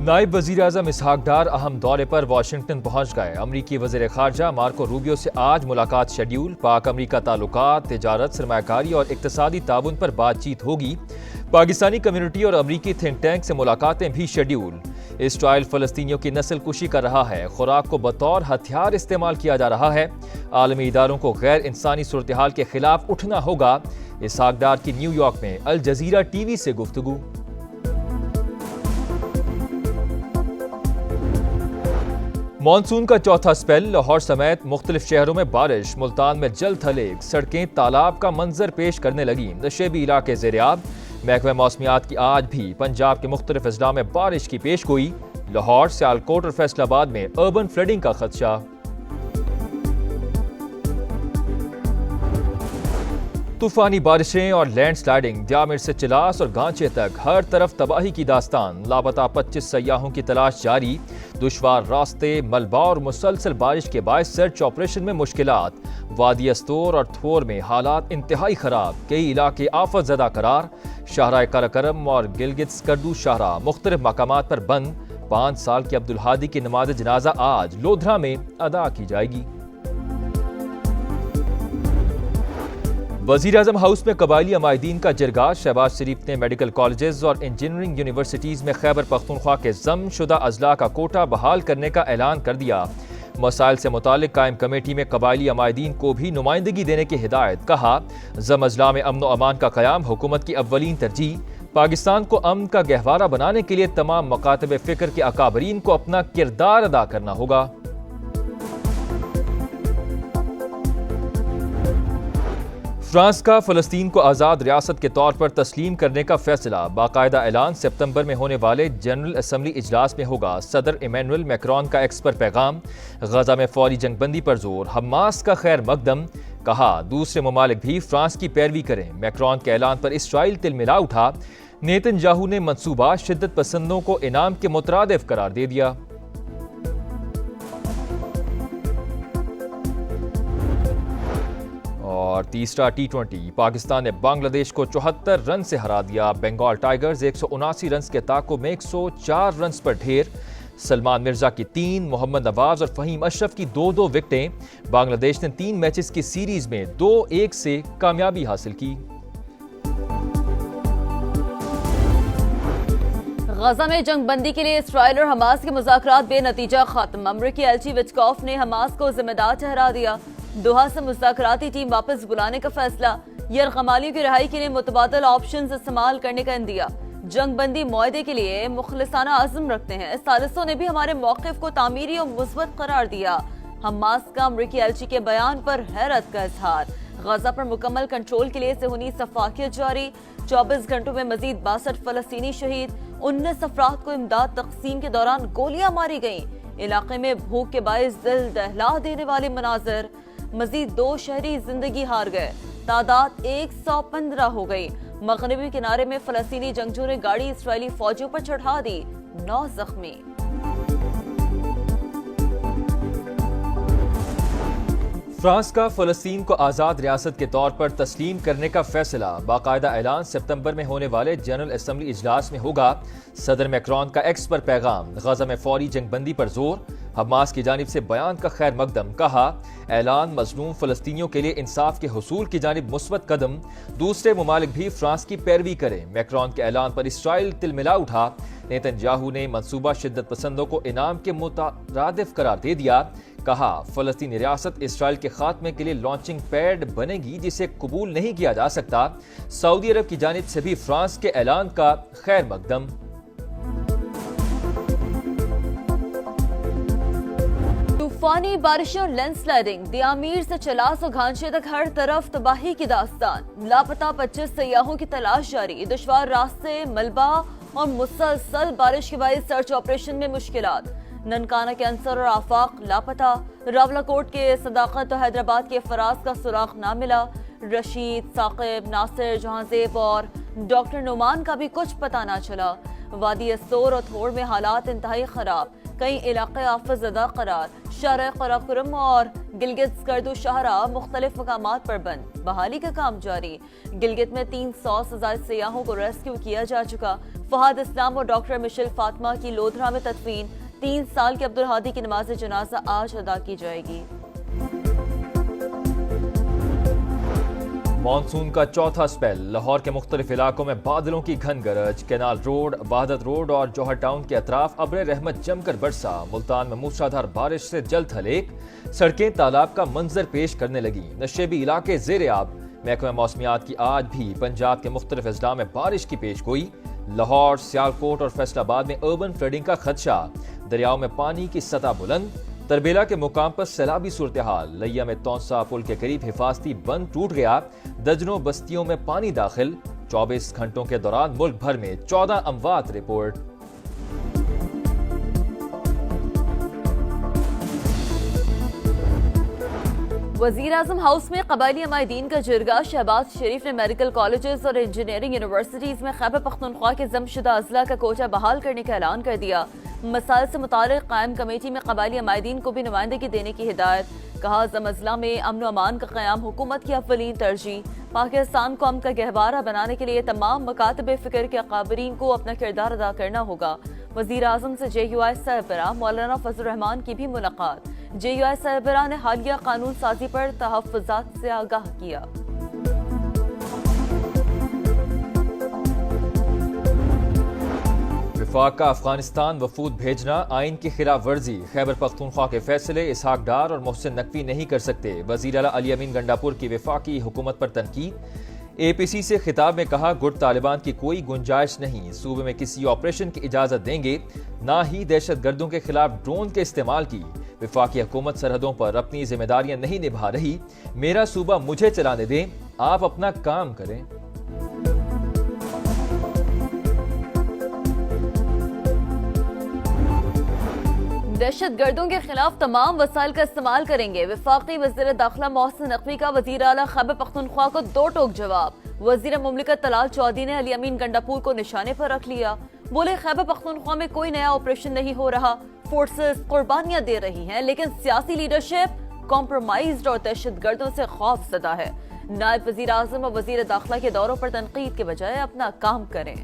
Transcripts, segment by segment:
نائب وزیر اعظم اسحاق ڈار اہم دورے پر واشنگٹن پہنچ گئے۔ امریکی وزیر خارجہ مارکو روبیو سے آج ملاقات شیڈیول۔ پاک امریکہ تعلقات، تجارت، سرمایہ کاری اور اقتصادی تعاون پر بات چیت ہوگی۔ پاکستانی کمیونٹی اور امریکی تھنک ٹینک سے ملاقاتیں بھی شیڈیول۔ اسرائیل فلسطینیوں کی نسل کشی کر رہا ہے، خوراک کو بطور ہتھیار استعمال کیا جا رہا ہے۔ عالمی اداروں کو غیر انسانی صورتحال کے خلاف اٹھنا ہوگا۔ اسحاق ڈار کی نیو یارک میں الجزیرہ ٹی وی سے گفتگو۔ مانسون کا چوتھا سپیل، لاہور سمیت مختلف شہروں میں بارش۔ ملتان میں جل تھلے، سڑکیں تالاب کا منظر پیش کرنے لگیں۔ نشیبی علاقے زیریاب۔ محکمہ موسمیات کی آج بھی پنجاب کے مختلف اضلاع میں بارش کی پیش گوئی۔ لاہور، سیالکوٹ اور فیصل آباد میں اربن فلڈنگ کا خدشہ۔ طوفانی بارشیں اور لینڈ سلائیڈنگ، دیامر سے چلاس اور گانچے تک ہر طرف تباہی کی داستان۔ لاپتہ 25 سیاحوں کی تلاش جاری۔ دشوار راستے، ملبہ اور مسلسل بارش کے باعث سرچ آپریشن میں مشکلات۔ وادی استور اور تھور میں حالات انتہائی خراب، کئی علاقے آفت زدہ قرار۔ شاہراہ قراقرم اور گلگت سکردو شاہراہ مختلف مقامات پر بند۔ 5 سال کے عبدالہادی کی نماز جنازہ آج لودھرا میں ادا کی جائے گی۔ وزیر اعظم ہاؤس میں قبائلی عمائدین کا جرگہ۔ شہباز شریف نے میڈیکل کالجز اور انجینئرنگ یونیورسٹیز میں خیبر پختونخوا کے ضم شدہ اضلاع کا کوٹہ بحال کرنے کا اعلان کر دیا۔ مسائل سے متعلق قائم کمیٹی میں قبائلی عمائدین کو بھی نمائندگی دینے کی ہدایت۔ کہا، ضم اضلاع میں امن و امان کا قیام حکومت کی اولین ترجیح۔ پاکستان کو امن کا گہوارہ بنانے کے لیے تمام مکاتب فکر کے اکابرین کو اپنا کردار ادا کرنا ہوگا۔ فرانس کا فلسطین کو آزاد ریاست کے طور پر تسلیم کرنے کا فیصلہ۔ باقاعدہ اعلان ستمبر میں ہونے والے جنرل اسمبلی اجلاس میں ہوگا۔ صدر ایمینوئل میکرون کا ایکس پر پیغام۔ غزہ میں فوری جنگ بندی پر زور، حماس کا خیر مقدم۔ کہا، دوسرے ممالک بھی فرانس کی پیروی کریں۔ میکرون کے اعلان پر اسرائیل تلملا اٹھا۔ نیتن یاہو نے منصوبہ شدت پسندوں کو انعام کے مترادف قرار دے دیا۔ اور تیسرا T20، پاکستان نے بنگلہ دیش کو 74 رن سے ہرا دیا۔ بنگال ٹائیگرز 179 رنز کے تعاقب میں 104 رنز پر ڈھیر۔ سلمان مرزا کی 3، محمد نواز اور فہیم اشرف کی 2 وکٹیں۔ بنگلہ دیش نے 3 میچز کی سیریز میں 2-1 سے کامیابی حاصل کی۔ غزہ میں جنگ بندی کے لیے اسرائیل اور حماس کے مذاکرات بے نتیجہ ختم۔ امریکی ایلچی وٹکوف نے حماس کو ذمہ دار ٹھہرا دیا۔ دوحہ سے مذاکراتی ٹیم واپس بلانے کا فیصلہ۔ یرغمالیوں کی رہائی کے لیے متبادل آپشنز استعمال کرنے کا عندیہ۔ جنگ بندی معاہدے کے لیے مخلصانہ عزم رکھتے ہیں۔ ثالثوں نے بھی ہمارے موقف کو تعمیری اور مثبت قرار دیا۔ حماس کا امریکی ایلچی کے بیان پر حیرت کا اظہار۔ غزہ پر مکمل کنٹرول کے لیے صہیونی صفاقیت جاری۔ 24 گھنٹوں میں مزید 62 فلسطینی شہید۔ 19 افراد کو امداد تقسیم کے دوران گولیاں ماری گئیں۔ علاقے میں بھوک کے باعث دل دہلا دینے والے مناظر۔ مزید 2 شہری زندگی ہار گئے۔ تعداد 115 ہو گئی۔ مغربی کنارے میں فلسطینی جنگجو نے گاڑی اسرائیلی فوجیوں پر چڑھا دی، 9 زخمی۔ فرانس کا فلسطین کو آزاد ریاست کے طور پر تسلیم کرنے کا فیصلہ۔ باقاعدہ اعلان ستمبر میں ہونے والے جنرل اسمبلی اجلاس میں ہوگا۔ صدر میکرون کا ایکس پر پیغام۔ غزہ میں فوری جنگ بندی پر زور، حماس کی جانب سے بیان کا خیر مقدم۔ کہا، اعلان مظلوم فلسطینیوں کے لیے انصاف کے حصول کی جانب مثبت قدم۔ دوسرے ممالک بھی فرانس کی پیروی کریں۔ میکرون کے اعلان پر اسرائیل تلملا اٹھا۔ نیتن یاہو نے منصوبہ شدت پسندوں کو انعام کے مترادف قرار دے دیا۔ کہا، فلسطینی ریاست اسرائیل کے خاتمے کے لیے لانچنگ پیڈ بنے گی جسے قبول نہیں کیا جا سکتا۔ سعودی عرب کی جانب سے بھی فرانس کے اعلان کا خیر مقدم۔ طوفانی بارشوں اور لینڈ سلائیڈنگ، دیامیر سے چلاس اور گھانچے تک ہر طرف تباہی کی داستان۔ لاپتہ 25 سیاحوں کی تلاش جاری۔ دشوار راستے، ملبہ اور مسلسل بارش کے باعث سرچ آپریشن میں مشکلات۔ ننکانہ کے انصر اور آفاق لاپتہ۔ راولاکوٹ کے صداقت اور حیدرآباد کے فراز کا سراغ نہ ملا۔ رشید، ثاقب، ناصر، جہانزیب اور ڈاکٹر نعمان کا بھی کچھ پتہ نہ چلا۔ وادی استور اور تھوڑ میں حالات انتہائی خراب۔ کئی علاقے آفت زدہ قرار، شارع قراقرم اور گلگت سکرد و شاہراہ مختلف مقامات پر بند، بحالی کا کام جاری۔ گلگت میں 300 سے زائد سیاحوں کو ریسکیو کیا جا چکا۔ فہد اسلام اور ڈاکٹر مشل فاطمہ کی لودھرا میں تدفین۔ 3 سال کے عبدالہادی کی نماز جنازہ آج ادا کی جائے گی۔ مانسون کا چوتھا سپیل، لاہور کے مختلف علاقوں میں بادلوں کی گھن گرج، کینال روڈ، وحدت روڈ اور جوہر ٹاؤن کے اطراف ابر رحمت جم کر برسا۔ ملتان میں موسلادھار بارش سے جل تھلیک، سڑکیں تالاب کا منظر پیش کرنے لگی، نشیبی علاقے زیر آب۔ محکمہ موسمیات کی آج بھی پنجاب کے مختلف اضلاع میں بارش کی پیش گوئی۔ لاہور، سیالکوٹ اور فیصل آباد میں اربن فلڈنگ کا خدشہ، دریاؤں میں پانی کی سطح بلند۔ تربیلا کے مقام پر سیلابی صورتحال، لیا میں تونسا پل کے قریب حفاظتی بند ٹوٹ گیا، درجنوں بستیوں میں پانی داخل۔ 24 گھنٹوں کے دوران ملک بھر میں 14 اموات رپورٹ۔ وزیر اعظم ہاؤس میں قبائلی عمائدین کا جرگہ، شہباز شریف نے میڈیکل کالجز اور انجینئرنگ یونیورسٹیز میں خیبر پختونخوا کے ضم شدہ اضلاع کا کوٹہ بحال کرنے کا اعلان کر دیا۔ مسائل سے متعلق قائم کمیٹی میں قبائلی عمائدین کو بھی نمائندگی دینے کی ہدایت۔ کہا ضم اضلاع میں امن و امان کا قیام حکومت کی اولین ترجیح۔ پاکستان کو امن کا گہوارہ بنانے کے لیے تمام مکاتب فکر کے اکابرین کو اپنا کردار ادا کرنا ہوگا۔ وزیر اعظم سے JUI سربراہ مولانا فضل الرحمان کی بھی ملاقات۔ JUI سربراہ نے حالیہ قانون سازی پر تحفظات سے آگاہ کیا۔ وفاق کا افغانستان وفود بھیجنا آئین کی خلاف ورزی، خیبر پختونخوا کے فیصلے اسحاق ڈار اور محسن نقوی نہیں کر سکتے۔ وزیر اعلیٰ علی امین گنڈاپور کی وفاقی حکومت پر تنقید۔ APC سے خطاب میں کہا گٹ طالبان کی کوئی گنجائش نہیں، صوبے میں کسی آپریشن کی اجازت دیں گے، نہ ہی دہشت گردوں کے خلاف ڈرون کے استعمال کی۔ وفاقی حکومت سرحدوں پر اپنی ذمہ داریاں نہیں نبھا رہی، میرا صوبہ مجھے چلانے دیں، آپ اپنا کام کریں۔ دہشت گردوں کے خلاف تمام وسائل کا استعمال کریں گے، وفاقی وزیر داخلہ محسن نقوی کا وزیر اعلیٰ خیبر پختونخوا کو 2 ٹوک جواب۔ وزیر مملکت طلال چودھری نے علی امین گنڈاپور کو نشانے پر رکھ لیا، بولے خیبر پختونخوا میں کوئی نیا آپریشن نہیں ہو رہا، فورسز قربانیاں دے رہی ہیں لیکن سیاسی لیڈرشپ کمپرومائزڈ اور دہشت گردوں سے خوف زدہ ہے۔ نائب وزیر اعظم اور وزیر داخلہ کے دوروں پر تنقید کے بجائے اپنا کام کریں۔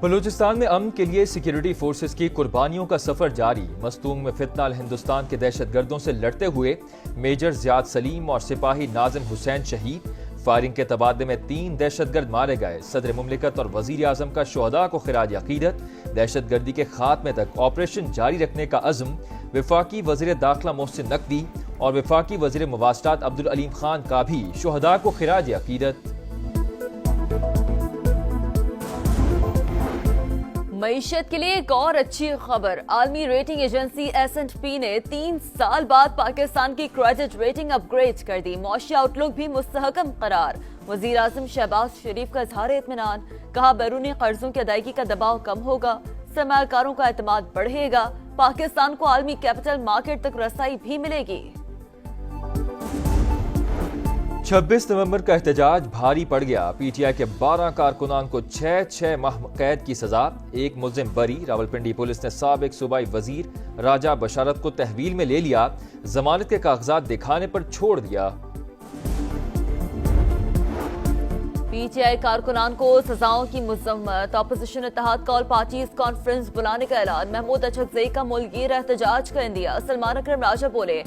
بلوچستان میں امن کے لیے سیکیورٹی فورسز کی قربانیوں کا سفر جاری۔ مستونگ میں فتنہ ہندوستان کے دہشت گردوں سے لڑتے ہوئے میجر زیاد سلیم اور سپاہی ناظم حسین شہید۔ فائرنگ کے تبادلے میں 3 دہشت گرد مارے گئے۔ صدر مملکت اور وزیر اعظم کا شہداء کو خراج عقیدت۔ دہشت گردی کے خاتمے تک آپریشن جاری رکھنے کا عزم۔ وفاقی وزیر داخلہ محسن نقوی اور وفاقی وزیر مواصلات عبدالعلیم خان کا بھی شہداء کو خراج عقیدت۔ معیشت کے لیے ایک اور اچھی خبر، عالمی ریٹنگ ایجنسی S&P نے 3 سال بعد پاکستان کی کریڈٹ ریٹنگ اپ گریڈ کر دی، معاشی آؤٹ لک بھی مستحکم قرار۔ وزیر اعظم شہباز شریف کا اظہار اطمینان، کہا بیرونی قرضوں کی ادائیگی کا دباؤ کم ہوگا، سرمایہ کاروں کا اعتماد بڑھے گا، پاکستان کو عالمی کیپٹل مارکیٹ تک رسائی بھی ملے گی۔ 26 نومبر کا احتجاج بھاری پڑ گیا، PTI کے 12 کارکنان کو 6 ماہ قید کی سزا، 1 ملزم بری۔ راولپنڈی پولیس نے سابق صوبائی وزیر راجہ بشارت کو تحویل میں لے لیا، ضمانت کے کاغذات دکھانے پر چھوڑ دیا۔ PTI کارکنان کو سزاؤں کی مذمت، اپوزیشن اتحاد کال پارٹیز کانفرنس بلانے کا اعلان، محمود اچھکزئی کا ملگیر احتجاج کا اندیا۔ سلمان اکرم راجہ بولے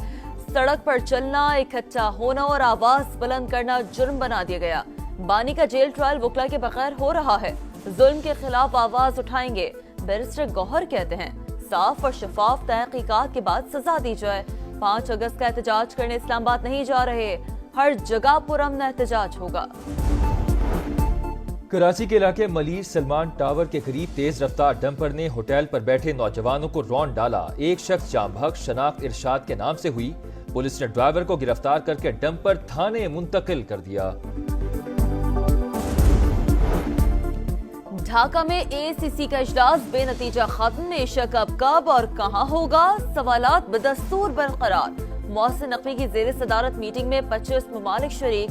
سڑک پر چلنا، اکٹھا ہونا اور آواز بلند کرنا جرم بنا دیا گیا۔ بانی کا جیل ٹرائل وکلا کے بغیر ہو رہا ہے، ظلم کے خلاف آواز اٹھائیں گے، بیرسٹر گوہر کہتے ہیں صاف اور شفاف تحقیقات کے بعد سزا دی جائے۔ 5 اگست کا احتجاج کرنے اسلام آباد نہیں جا رہے، ہر جگہ پرامن احتجاج ہوگا۔ کراچی کے علاقے ملیر سلمان ٹاور کے قریب تیز رفتار ڈمپر نے ہوٹل پر بیٹھے نوجوانوں کو رون ڈالا، ایک شخص جام بحق شناخت ارشاد کے نام سے ہوئی، پولیس نے ڈرائیور کو گرفتار کر کے ڈمپر تھانے منتقل کر دیا۔ ڈھاکہ میں ACC کا اجلاس بے نتیجہ ختم، ایشیا کپ کب اور کہاں ہوگا، سوالات بدستور برقرار۔ محسن نقوی کی زیر صدارت میٹنگ میں 25 ممالک شریک،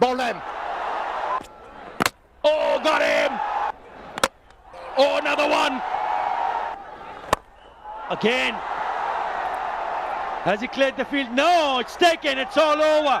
Bolem. Oh, got him! Oh, another one! Again. Has he cleared the field? No, it's taken. It's all over.